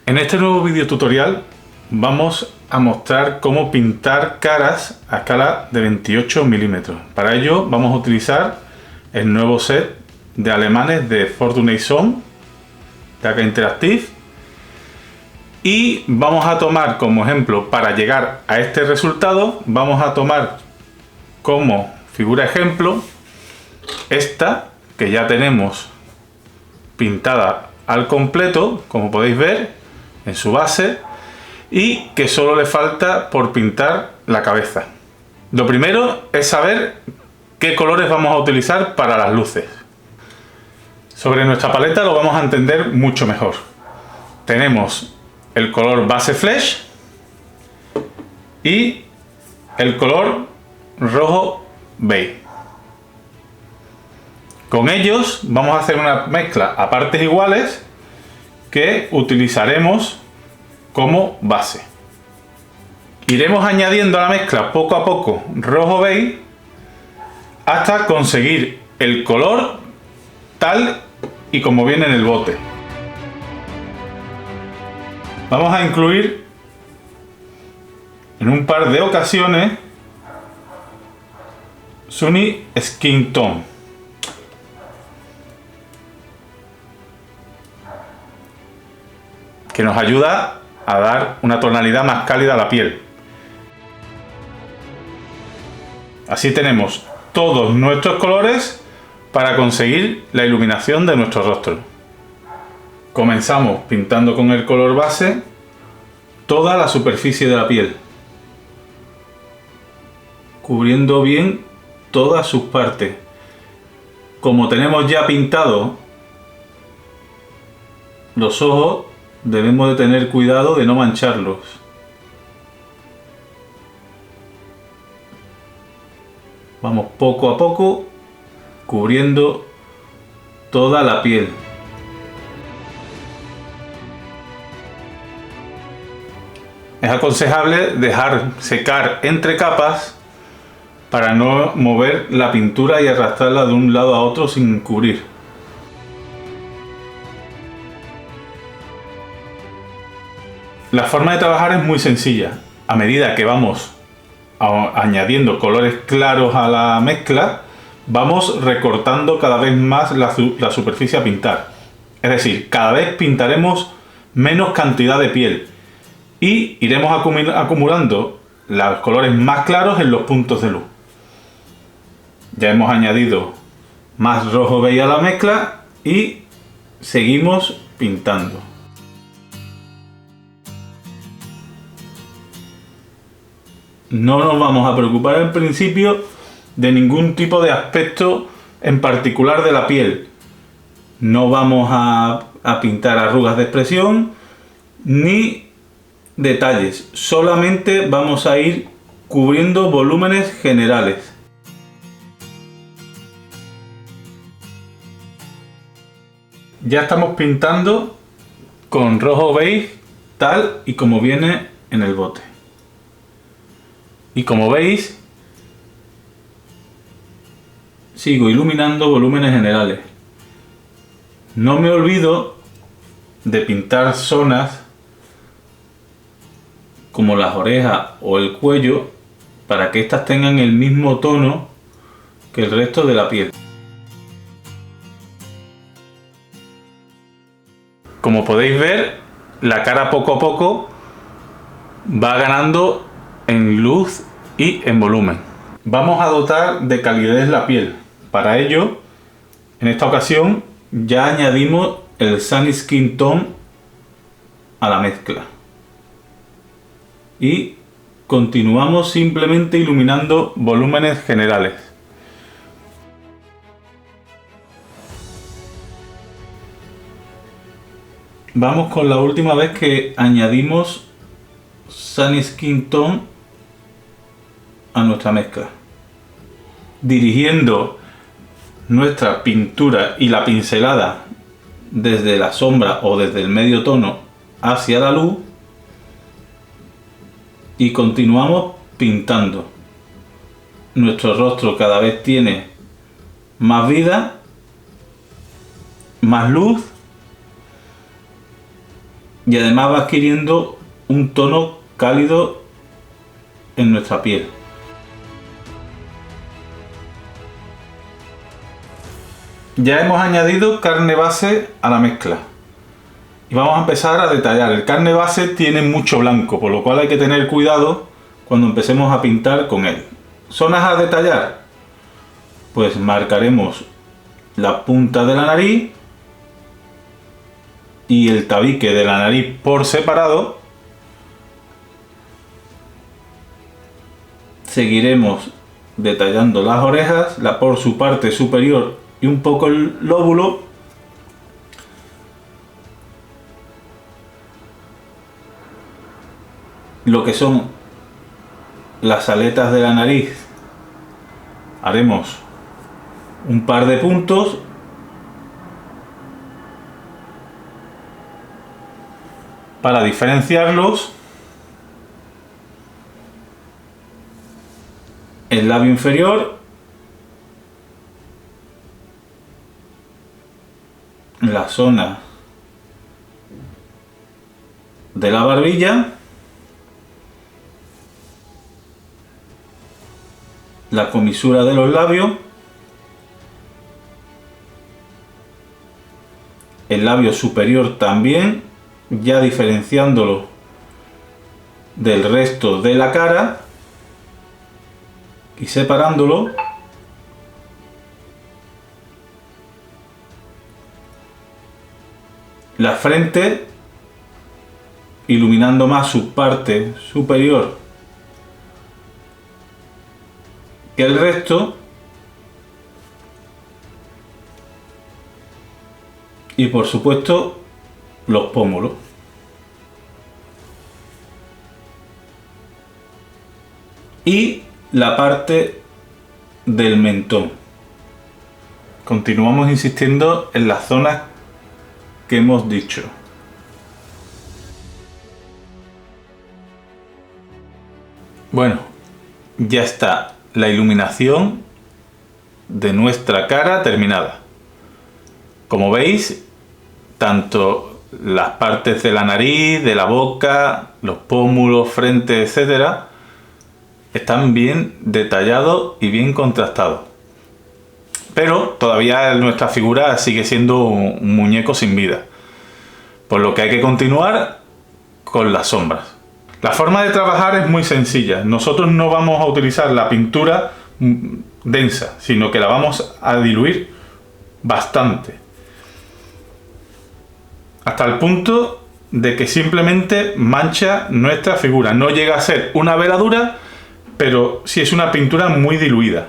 En este nuevo vídeo tutorial vamos a mostrar cómo pintar caras a escala de 28 milímetros. Para ello vamos a utilizar el nuevo set de alemanes de Fortunate Zone de AK Interactive y vamos a tomar como ejemplo, para llegar a este resultado, vamos a tomar como figura ejemplo esta que ya tenemos pintada al completo, como podéis ver en su base, y que solo le falta por pintar la cabeza. Lo primero es saber qué colores vamos a utilizar para las luces. Sobre nuestra paleta lo vamos a entender mucho mejor. Tenemos el color base flesh y el color rojo beige. Con ellos vamos a hacer una mezcla a partes iguales que utilizaremos como base. Iremos añadiendo a la mezcla poco a poco rojo beige hasta conseguir el color tal y como viene en el bote. Vamos a incluir en un par de ocasiones Sunny Skin Tone, que nos ayuda a dar una tonalidad más cálida a la piel. Así tenemos todos nuestros colores para conseguir la iluminación de nuestro rostro. Comenzamos pintando con el color base toda la superficie de la piel, cubriendo bien todas sus partes. Como tenemos ya pintado los ojos, debemos de tener cuidado de no mancharlos. Vamos poco a poco cubriendo toda la piel. Es aconsejable dejar secar entre capas para no mover la pintura y arrastrarla de un lado a otro sin cubrir. La forma de trabajar es muy sencilla. A medida que vamos añadiendo colores claros a la mezcla, vamos recortando cada vez más la superficie a pintar. Es decir, cada vez pintaremos menos cantidad de piel y iremos acumulando los colores más claros en los puntos de luz. Ya hemos añadido más rojo beige a la mezcla y seguimos pintando. No nos vamos a preocupar en principio de ningún tipo de aspecto en particular de la piel. No vamos a pintar arrugas de expresión ni detalles. Solamente vamos a ir cubriendo volúmenes generales. Ya estamos pintando con rojo beige tal y como viene en el bote. Y como veis, sigo iluminando volúmenes generales. No me olvido de pintar zonas como las orejas o el cuello para que éstas tengan el mismo tono que el resto de la piel. Como podéis ver, la cara poco a poco va ganando en luz y en volumen. Vamos a dotar de calidez la piel. Para ello, en esta ocasión ya añadimos el Sunny Skin Tone a la mezcla y continuamos simplemente iluminando volúmenes generales. Vamos con la última vez que añadimos Sunny Skin Tone a nuestra mezcla, dirigiendo nuestra pintura y la pincelada desde la sombra o desde el medio tono hacia la luz y continuamos pintando. Nuestro rostro cada vez tiene más vida, más luz y además va adquiriendo un tono cálido en nuestra piel. Ya hemos añadido carne base a la mezcla y vamos a empezar a detallar. El carne base tiene mucho blanco, por lo cual hay que tener cuidado cuando empecemos a pintar con él. Zonas a detallar, pues marcaremos la punta de la nariz y el tabique de la nariz por separado. Seguiremos detallando las orejas, por su parte superior y un poco el lóbulo. Lo que son las aletas de la nariz, haremos un par de puntos para diferenciarlos. El labio inferior, la zona de la barbilla, la comisura de los labios, el labio superior también, ya diferenciándolo del resto de la cara y separándolo. La frente, iluminando más su parte superior que el resto, y por supuesto los pómulos. Y la parte del mentón. Continuamos insistiendo en las zonas que hemos dicho. Bueno, ya está la iluminación de nuestra cara terminada. Como veis, tanto las partes de la nariz, de la boca, los pómulos, frente, etcétera, están bien detallados y bien contrastados. Pero todavía nuestra figura sigue siendo un muñeco sin vida, por lo que hay que continuar con las sombras. La forma de trabajar es muy sencilla. Nosotros no vamos a utilizar la pintura densa, sino que la vamos a diluir bastante, hasta el punto de que simplemente mancha nuestra figura. No llega a ser una veladura, pero sí es una pintura muy diluida.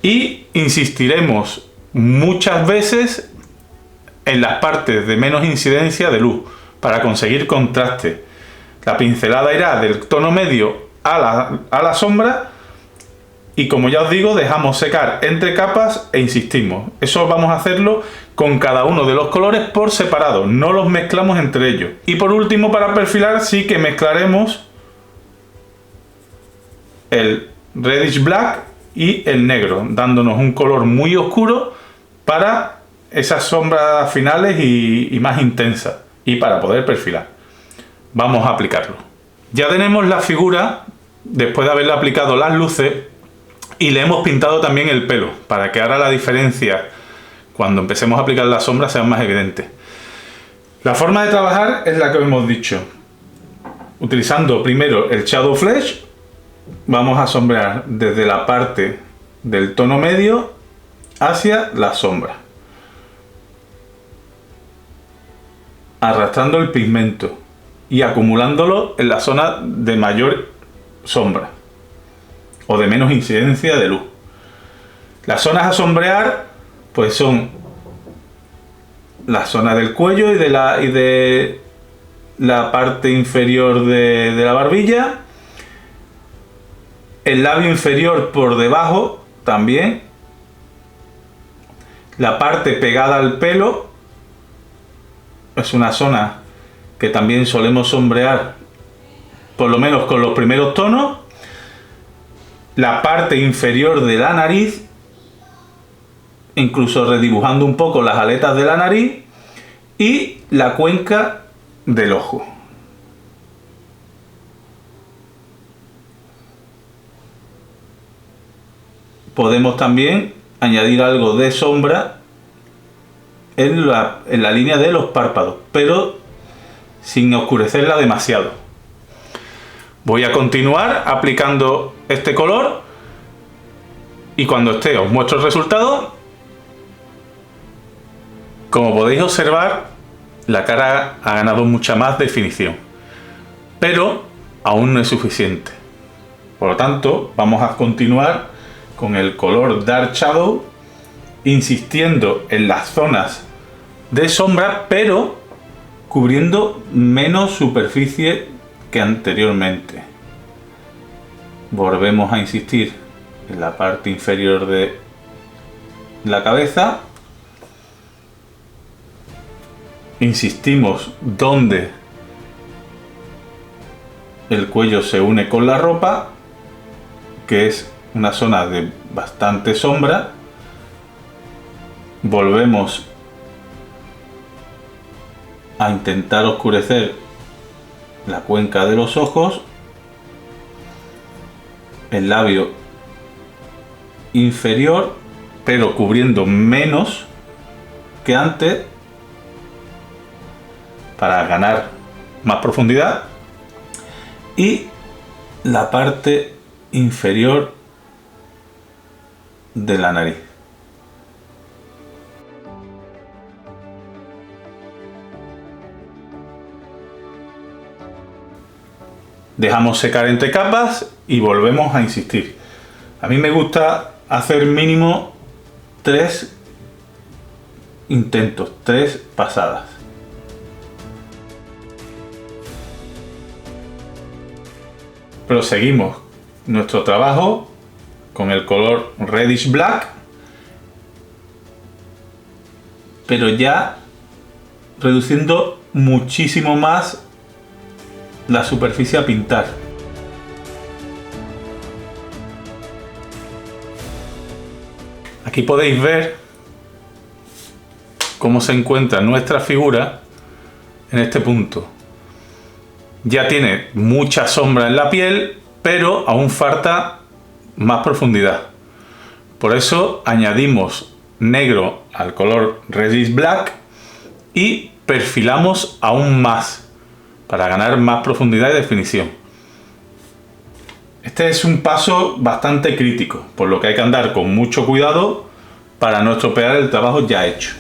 Y insistiremos muchas veces en las partes de menos incidencia de luz para conseguir contraste. La pincelada irá del tono medio a la sombra y, como ya os digo, dejamos secar entre capas e insistimos. Eso vamos a hacerlo con cada uno de los colores por separado, no los mezclamos entre ellos. Y por último, para perfilar, sí que mezclaremos el reddish black y el negro, dándonos un color muy oscuro para esas sombras finales y más intensas, y para poder perfilar. Vamos a aplicarlo. Ya tenemos la figura después de haberle aplicado las luces y le hemos pintado también el pelo para que ahora la diferencia cuando empecemos a aplicar las sombras sea más evidente. La forma de trabajar es la que hemos dicho. Utilizando primero el Shadow Flesh, vamos a sombrear desde la parte del tono medio hacia la sombra, arrastrando el pigmento y acumulándolo en la zona de mayor sombra o de menos incidencia de luz. Las zonas a sombrear pues son la zona del cuello y de la parte inferior de la barbilla, el labio inferior por debajo también, la parte pegada al pelo es una zona que también solemos sombrear, por lo menos con los primeros tonos, la parte inferior de la nariz, incluso redibujando un poco las aletas de la nariz, y la cuenca del ojo. Podemos también añadir algo de sombra en la línea de los párpados, pero sin oscurecerla demasiado. Voy a continuar aplicando este color y cuando esté os muestro el resultado. Como podéis observar, la cara ha ganado mucha más definición, pero aún no es suficiente. Por lo tanto, vamos a continuar con el color Dark Shadow, insistiendo en las zonas de sombra, pero cubriendo menos superficie que anteriormente. Volvemos a insistir en la parte inferior de la cabeza. Insistimos donde el cuello se une con la ropa, que es una zona de bastante sombra. Volvemos a intentar oscurecer la cuenca de los ojos, el labio inferior, pero cubriendo menos que antes para ganar más profundidad, y la parte inferior de la nariz. Dejamos secar entre capas y volvemos a insistir. A mí me gusta hacer mínimo 3 intentos, 3 pasadas. Proseguimos nuestro trabajo con el color reddish black, pero ya reduciendo muchísimo más la superficie a pintar. Aquí podéis ver cómo se encuentra nuestra figura en este punto. Ya tiene mucha sombra en la piel, pero aún falta más profundidad. Por eso añadimos negro al color reddish black y perfilamos aún más para ganar más profundidad y definición. Este es un paso bastante crítico, por lo que hay que andar con mucho cuidado para no estropear el trabajo ya hecho.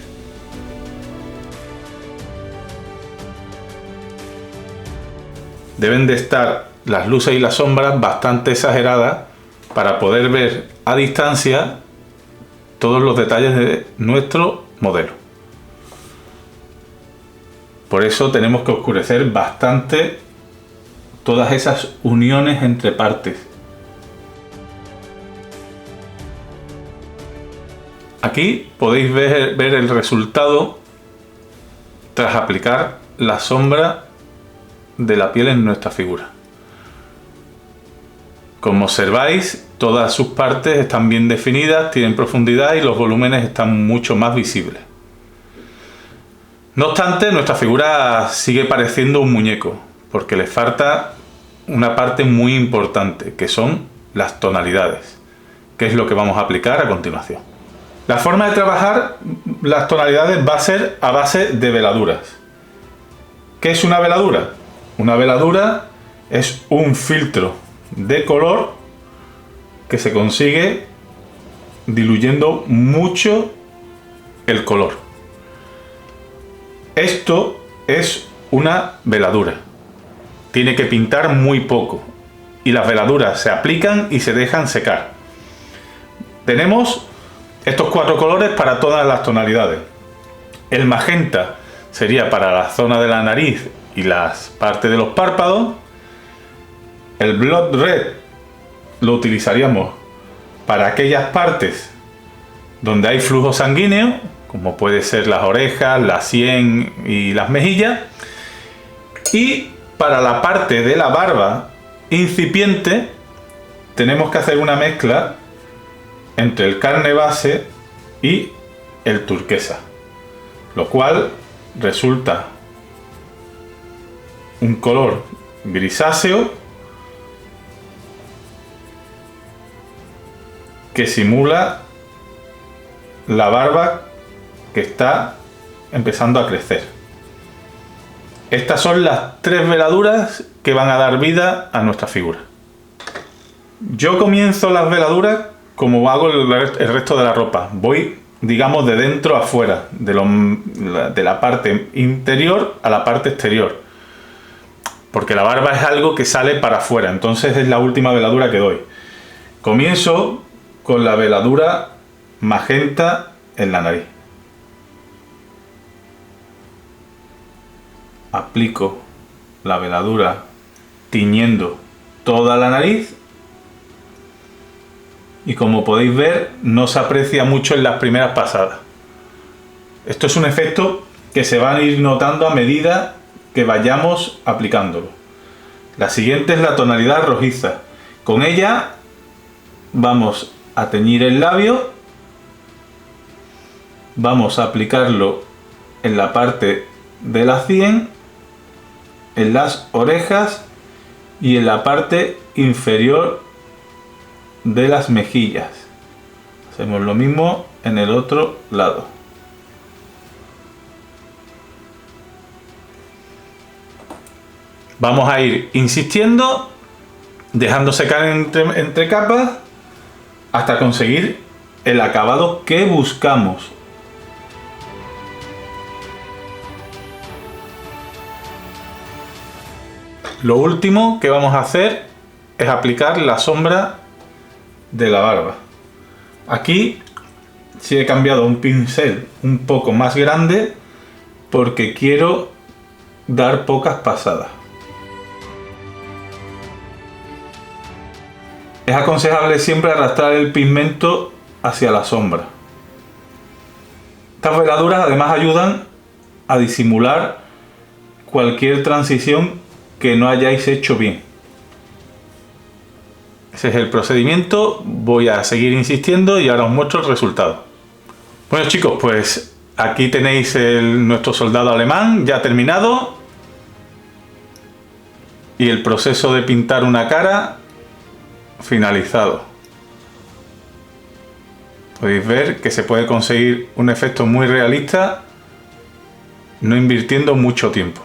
Deben de estar las luces y las sombras bastante exageradas para poder ver a distancia todos los detalles de nuestro modelo. Por eso tenemos que oscurecer bastante todas esas uniones entre partes. Aquí podéis ver el resultado tras aplicar la sombra de la piel en nuestra figura. Como observáis, todas sus partes están bien definidas, tienen profundidad y los volúmenes están mucho más visibles. No obstante, nuestra figura sigue pareciendo un muñeco, porque le falta una parte muy importante, que son las tonalidades, que es lo que vamos a aplicar a continuación. La forma de trabajar las tonalidades va a ser a base de veladuras. ¿Qué es una veladura? Una veladura es un filtro de color que se consigue diluyendo mucho el color. Esto es una veladura. Tiene que pintar muy poco y las veladuras se aplican y se dejan secar. Tenemos estos 4 colores para todas las tonalidades. El magenta sería para la zona de la nariz y las partes de los párpados. El blood red lo utilizaríamos para aquellas partes donde hay flujo sanguíneo, como puede ser las orejas, la sien y las mejillas. Y para la parte de la barba incipiente tenemos que hacer una mezcla entre el carne base y el turquesa, lo cual resulta un color grisáceo que simula la barba que está empezando a crecer. Estas son las 3 veladuras que van a dar vida a nuestra figura. Yo comienzo las veladuras como hago el resto de la ropa. Voy, digamos, de dentro a afuera, de la parte interior a la parte exterior. Porque la barba es algo que sale para afuera, entonces es la última veladura que doy. Comienzo con la veladura magenta en la nariz. Aplico la veladura tiñendo toda la nariz y como podéis ver no se aprecia mucho en las primeras pasadas. Esto es un efecto que se va a ir notando a medida que vayamos aplicándolo. La siguiente es la tonalidad rojiza. Con ella vamos a teñir el labio, vamos a aplicarlo en la parte de la sien, en las orejas y en la parte inferior de las mejillas. Hacemos lo mismo en el otro lado. Vamos a ir insistiendo, dejando secar entre capas hasta conseguir el acabado que buscamos. Lo último que vamos a hacer es aplicar la sombra de la barba. Aquí sí he cambiado un pincel un poco más grande porque quiero dar pocas pasadas. Es aconsejable siempre arrastrar el pigmento hacia la sombra. Estas veladuras además ayudan a disimular cualquier transición que no hayáis hecho bien. Ese es el procedimiento, voy a seguir insistiendo y ahora os muestro el resultado. Bueno chicos, pues aquí tenéis nuestro soldado alemán ya terminado y el proceso de pintar una cara finalizado. Podéis ver que se puede conseguir un efecto muy realista no invirtiendo mucho tiempo.